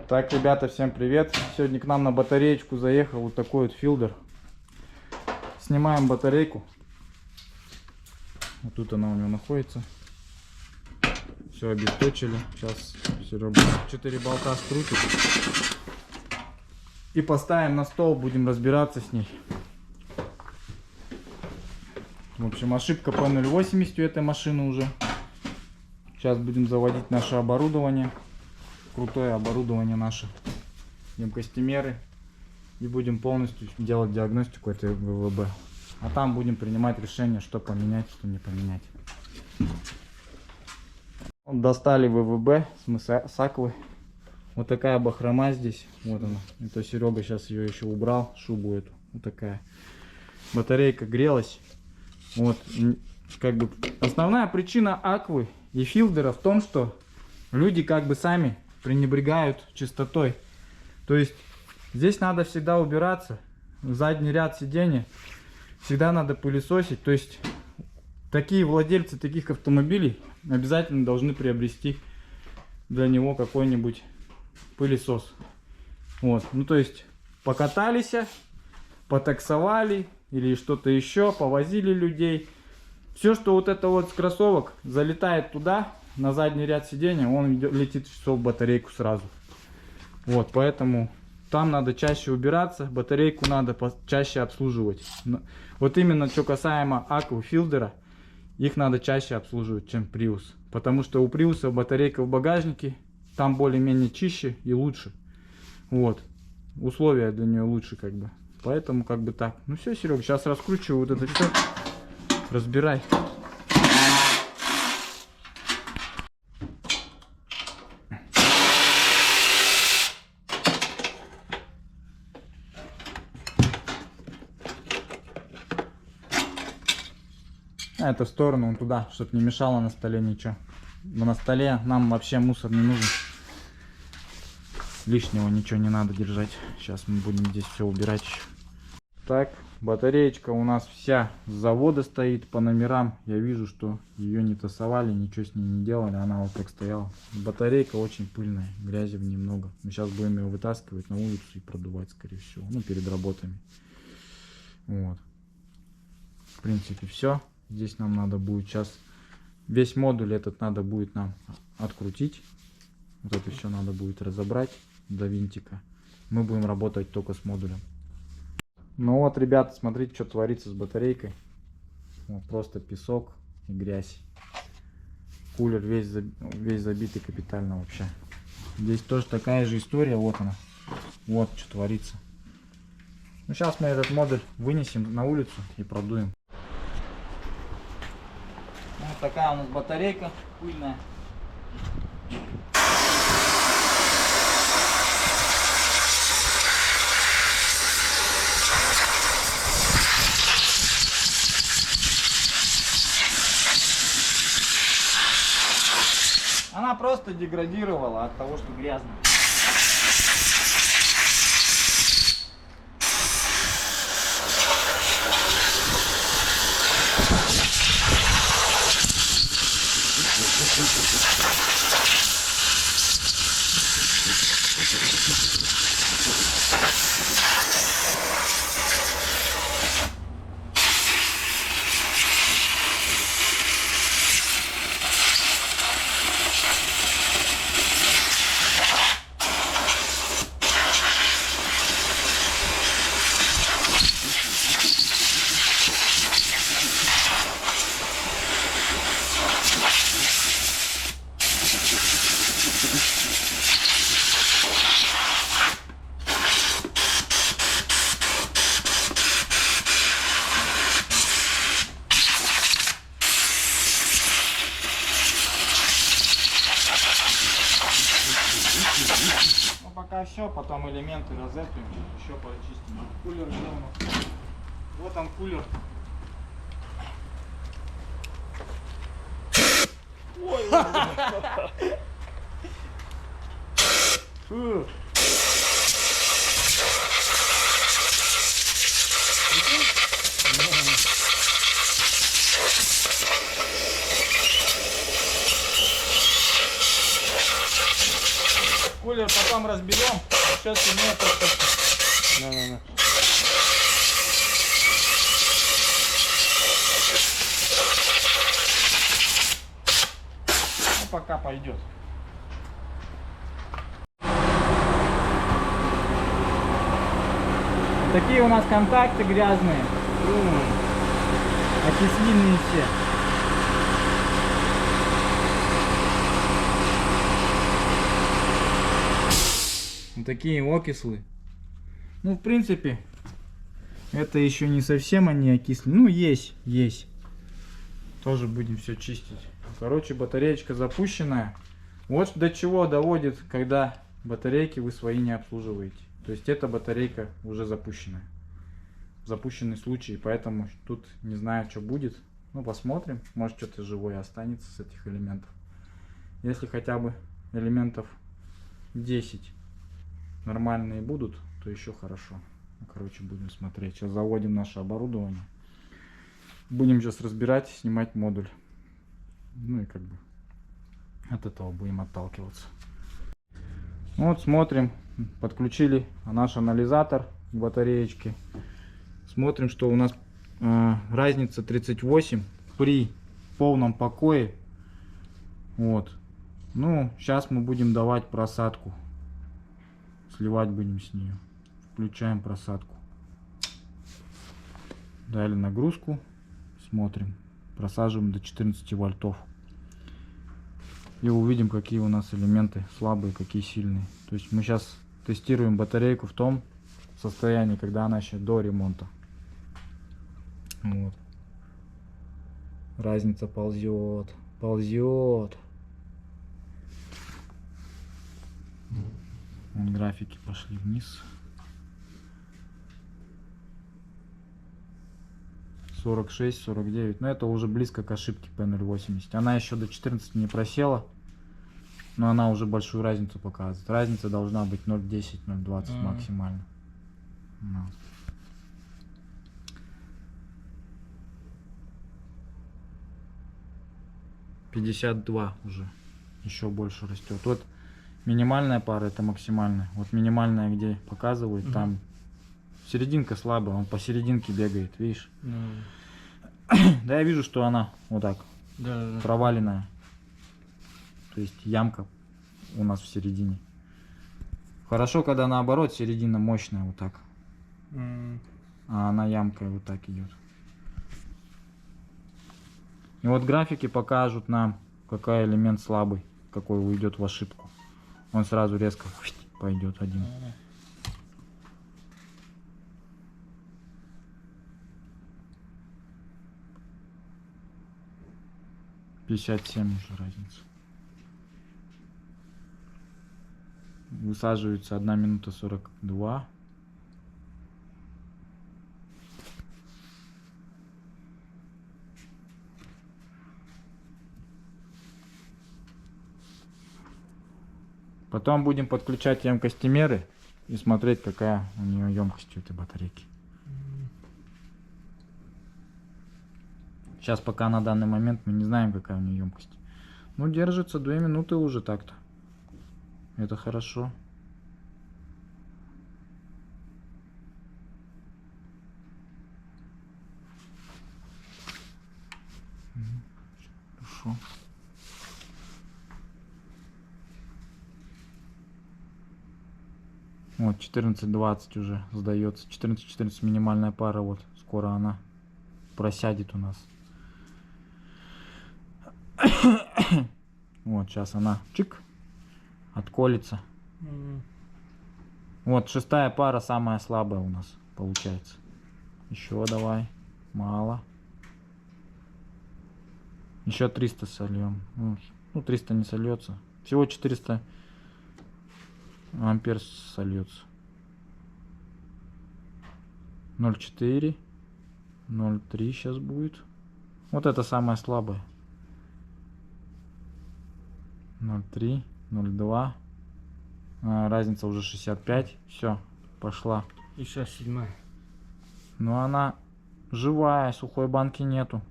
Так, ребята, всем привет! Сегодня к нам на батареечку заехал вот такой вот филдер. Снимаем батарейку. Вот тут она у него находится. Все обесточили. Сейчас Серега 4 болта скрутит. И поставим на стол, будем разбираться с ней. В общем, ошибка по 0,80 у этой машины уже. Сейчас будем заводить наше оборудование. Крутое оборудование наше. Емкостимеры. И будем полностью делать диагностику этой ВВБ. А там будем принимать решение, что поменять, что не поменять. Вот достали ВВБ с Аквы. Вот такая бахрома здесь. Вот она. Это Серега сейчас ее еще убрал, шубу эту. Вот такая. Батарейка грелась. Вот. Как бы основная причина Аквы и филдера в том, что люди как бы сами пренебрегают чистотой. То есть здесь надо всегда убираться. Задний ряд сидения всегда надо пылесосить. То есть такие владельцы таких автомобилей обязательно должны приобрести для него какой-нибудь пылесос. Вот. Ну то есть покатались, потаксовали или что-то еще, повозили людей. Все, что вот это вот с кроссовок залетает туда, на задний ряд сидения, он летит все в батарейку сразу. Вот, поэтому там надо чаще убираться, батарейку надо чаще обслуживать. Вот именно, что касаемо Аквы, филдера, их надо чаще обслуживать, чем Prius. Потому что у Prius батарейка в багажнике, там более-менее чище и лучше. Вот, условия для нее лучше как бы. Поэтому как бы так. Ну все, Серега, сейчас раскручиваю вот это все. Разбирай. А это в сторону, он туда, чтобы не мешало на столе ничего. Но на столе нам вообще мусор не нужен. Лишнего ничего не надо держать. Сейчас мы будем здесь все убирать еще. Так, батареечка у нас вся с завода стоит по номерам. Я вижу, что ее не тасовали, ничего с ней не делали. Она вот так стояла. Батарейка очень пыльная, грязи в ней много. Мы сейчас будем ее вытаскивать на улицу и продувать, скорее всего. Ну, перед работами. Вот. В принципе, все. Здесь нам надо будет сейчас весь модуль этот надо будет нам открутить. Вот это все надо будет разобрать до винтика. Мы будем работать только с модулем. Ну вот, ребята, смотрите, что творится с батарейкой. Вот просто песок и грязь. Кулер весь забитый капитально вообще. Здесь тоже такая же история. Вот она. Вот что творится. Ну сейчас мы этот модуль вынесем на улицу и продуем. Вот такая у нас батарейка пыльная. Она просто деградировала от того, что грязно. Ну пока все, потом элементы розетки еще почистим. Кулер где у нас? Вот он кулер. Ой, Кулер потом разберем. Сейчас имеет только... Ну, пока пойдет. Такие у нас контакты грязные. Окислительные все. Вот такие окислы. Ну, в принципе, это еще не совсем они окисли. Ну, есть. Тоже будем все чистить. Короче, батареечка запущенная. Вот до чего доводит, когда батарейки вы свои не обслуживаете. То есть эта батарейка уже запущенная. Запущенный случай, поэтому тут не знаю, что будет. Ну, посмотрим. Может, что-то живое останется с этих элементов. Если хотя бы элементов 10 нормальные будут, то еще хорошо. Ну, короче, будем смотреть. Сейчас заводим наше оборудование. Будем сейчас разбирать, снимать модуль. Ну и как бы от этого будем отталкиваться. Вот смотрим. Подключили наш анализатор к батареечке. Смотрим, что у нас разница 38 при полном покое. Вот. Ну, сейчас мы будем давать просадку. Сливать будем с нее. Включаем просадку. Дали нагрузку. Смотрим. Просаживаем до 14 вольтов. И увидим, какие у нас элементы слабые, какие сильные. То есть мы сейчас тестируем батарейку в том состоянии, когда она еще до ремонта. Вот. Разница ползет. Графики пошли вниз. 46, 49. Но это уже близко к ошибке P080. Она еще до 14 не просела. Но она уже большую разницу показывает. Разница должна быть 0,10, 0,20 максимально. No. 52 уже. Еще больше растет. Вот минимальная пара, это максимальная. Вот минимальная, где показывает, там серединка слабая, он посерединке бегает, видишь? Да, я вижу, что она вот так проваленная. То есть ямка у нас в середине. Хорошо, когда наоборот середина мощная вот так. А она ямкой вот так идет. И вот графики покажут нам, какой элемент слабый, какой уйдет в ошибку. Он сразу резко пойдет один. 57 уже разница. Высаживается 1 минута 42. Потом будем подключать емкостимеры и смотреть, какая у нее емкость у этой батарейки. Сейчас пока на данный момент мы не знаем, какая у нее емкость. Ну, держится 2 минуты уже так-то. Это хорошо. Хорошо. Вот 14:20 уже сдается. 14:14 минимальная пара. Вот скоро она просядет у нас. Вот сейчас она чик отколется. Вот 6-я пара самая слабая у нас получается. Еще давай. Мало. Еще 300 сольем. Ну 300 не сольется. Всего 400 ампер сольется. 0,4. 0,3 сейчас будет. Вот это самая слабая. 0,3. 0,2. Разница уже 65. Все, пошла. И сейчас 7-я. Но она живая, сухой банки нету.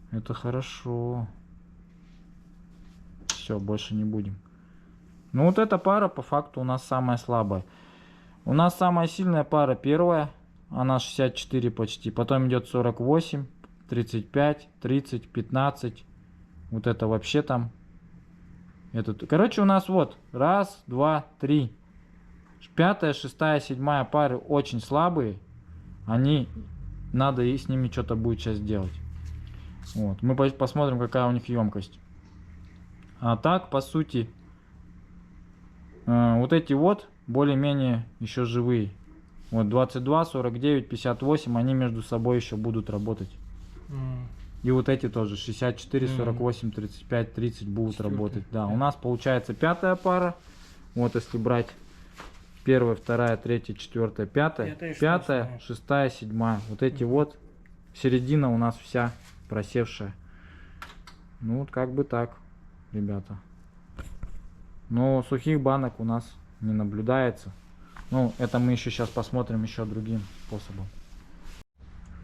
Это хорошо. Все, больше не будем. Ну вот эта пара по факту у нас самая слабая. У нас самая сильная пара первая, она 64 почти. Потом идет 48, 35, 30, 15. Вот это вообще там. Короче, у нас вот раз, два, три. Пятая, шестая, седьмая пары очень слабые. Они, надо и с ними что-то будет сейчас делать. Вот. Мы посмотрим, какая у них емкость. А так, по сути, вот эти вот более-менее еще живые. Вот 22, 49, 58, они между собой еще будут работать. И вот эти тоже 64, 48, 35, 30 будут работать. Да, у нас получается пятая пара. Вот если брать первая, вторая, третья, четвертая, пятая, пятая, шестая, седьмая. Вот эти вот, середина у нас вся просевшая. Ну вот как бы так, ребята. Но сухих банок у нас не наблюдается. Ну, это мы еще сейчас посмотрим еще другим способом.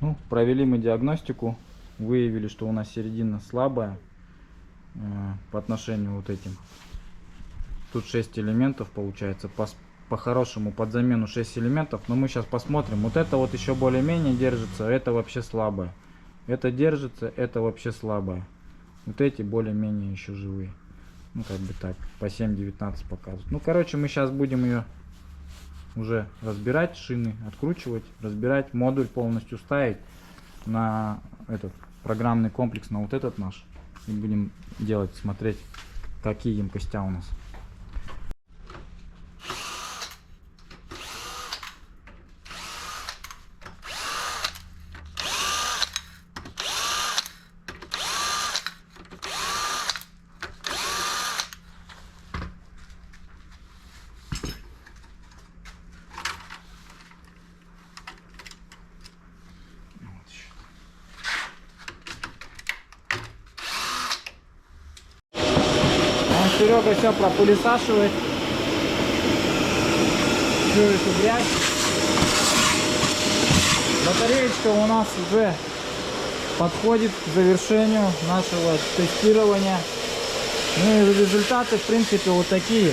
Ну, провели мы диагностику. Выявили, что у нас середина слабая по отношению вот этим. Тут 6 элементов получается. По-хорошему под замену 6 элементов. Но мы сейчас посмотрим. Вот это вот еще более-менее держится. Это вообще слабое. Это держится, это вообще слабое. Вот эти более-менее еще живые. Ну, как бы так. По 7,19 показывают. Ну, короче, мы сейчас будем ее уже разбирать, шины откручивать, разбирать, модуль полностью ставить на этот программный комплекс, на вот этот наш. И будем делать, смотреть, какие емкости у нас. Серега все пропылесашивает всю эту грязь. Батареечка у нас уже подходит к завершению нашего тестирования. Ну и результаты в принципе вот такие: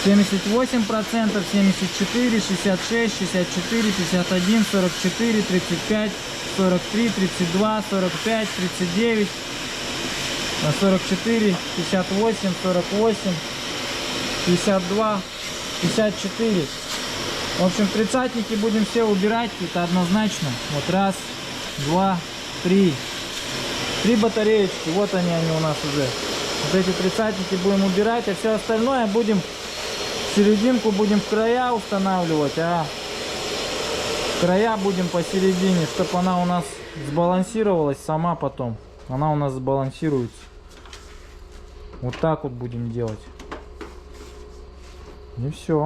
78%, 74, 66, 64, 51, 44, 35, 43, 32, 45, 39, 44, 58, 48, 52, 54. В общем, тридцатники будем все убирать, это однозначно. Вот раз, два, три. Три батареечки, вот они у нас уже. Вот эти тридцатники будем убирать, а все остальное будем серединку будем в края устанавливать, а края будем посередине, чтобы она у нас сбалансировалась сама потом. Она у нас сбалансируется. Вот так вот будем делать. И все.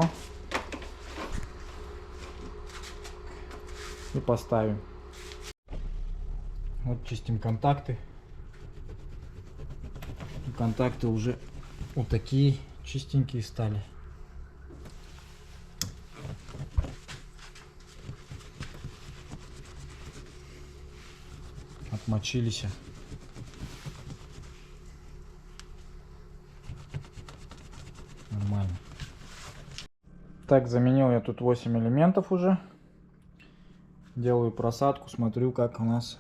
И поставим. Вот чистим контакты. И контакты уже вот такие чистенькие стали. Отмочились. Нормально. Так, заменил я тут 8 элементов уже. Делаю просадку, смотрю, как у нас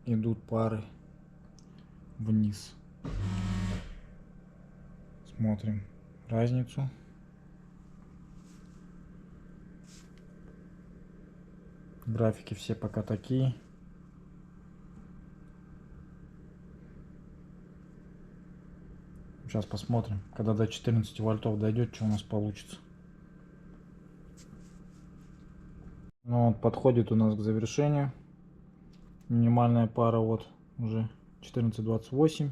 идут пары вниз. Смотрим разницу. Графики все пока такие. Сейчас посмотрим, когда до 14 вольтов дойдет, что у нас получится. Ну вот, подходит у нас к завершению. Минимальная пара вот уже 14,28.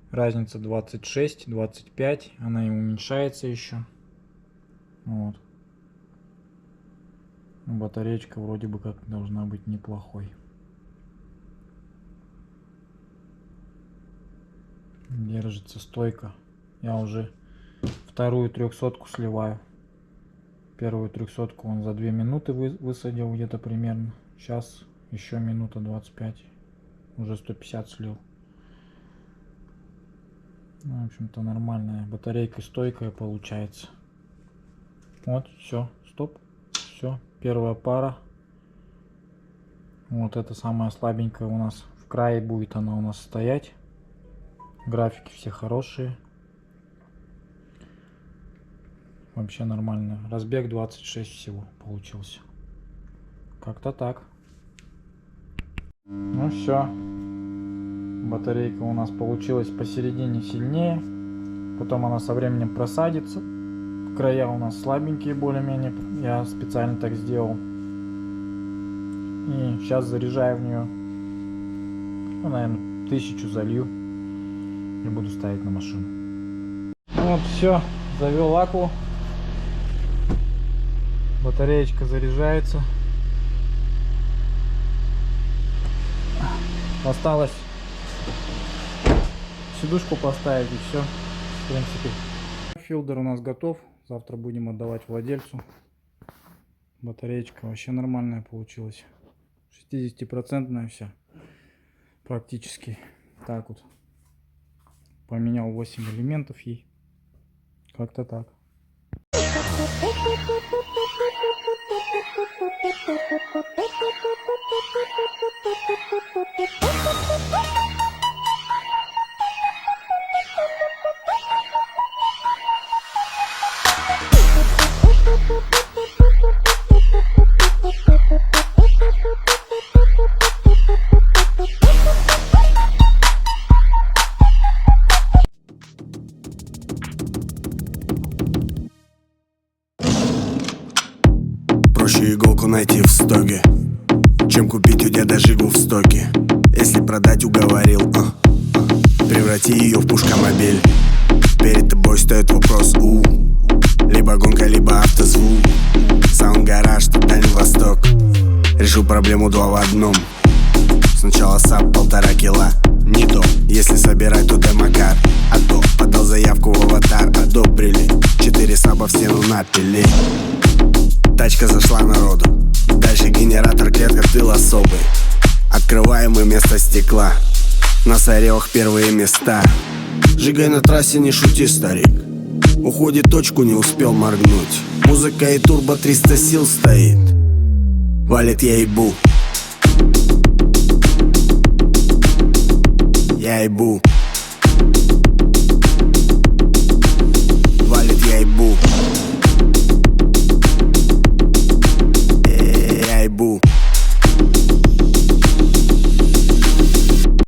Разница 26, 25. Она и уменьшается еще. Вот. Батареечка вроде бы как должна быть неплохой. Держится стойко. Я уже вторую 300-ку сливаю. Первую 300-ку он за 2 минуты высадил где-то примерно. Сейчас еще минута 25. Уже 150 слил. Ну, в общем-то нормальная батарейка, стойкая получается. Вот, все, стоп, все, первая пара. Вот это самая слабенькая у нас в крае будет она у нас стоять. Графики все хорошие. Вообще нормально. Разбег 26 всего получился. Как-то так. Ну все. Батарейка у нас получилась посередине сильнее. Потом она со временем просадится. Края у нас слабенькие более-менее. Я специально так сделал. И сейчас заряжаю в нее. Ну, наверное, 1000 залью. И буду ставить на машину. Вот все. Завел акку. Батареечка заряжается. Осталось сидушку поставить и все. В принципе. Филдер у нас готов. Завтра будем отдавать владельцу. Батареечка вообще нормальная получилась. 60% вся. Практически. Так вот. Поменял 8 элементов ей. Как-то так. Проще иголку найти в стоге, чем купить у деда жигу в стоке. Если продать, уговорил, преврати ее в пушкомобиль. Перед тобой стоит вопрос, либо гонка, либо автозвук. Саунд-гараж, тут Дальний Восток. Решу проблему 2 в одном. Сначала САП 1,5 кило. Не то, если собирать, то демокар. А то подал заявку в аватар, одобрили. 4 саба в стену напили. Тачка зашла народу. Дальше генератор, клетка, тыл особый. Открываем мы место стекла. На Саревах первые места. Жигай на трассе, не шути, старик. Уходит точку, не успел моргнуть. Музыка и турбо 300 сил стоит. Валит я ебу. Я ебу.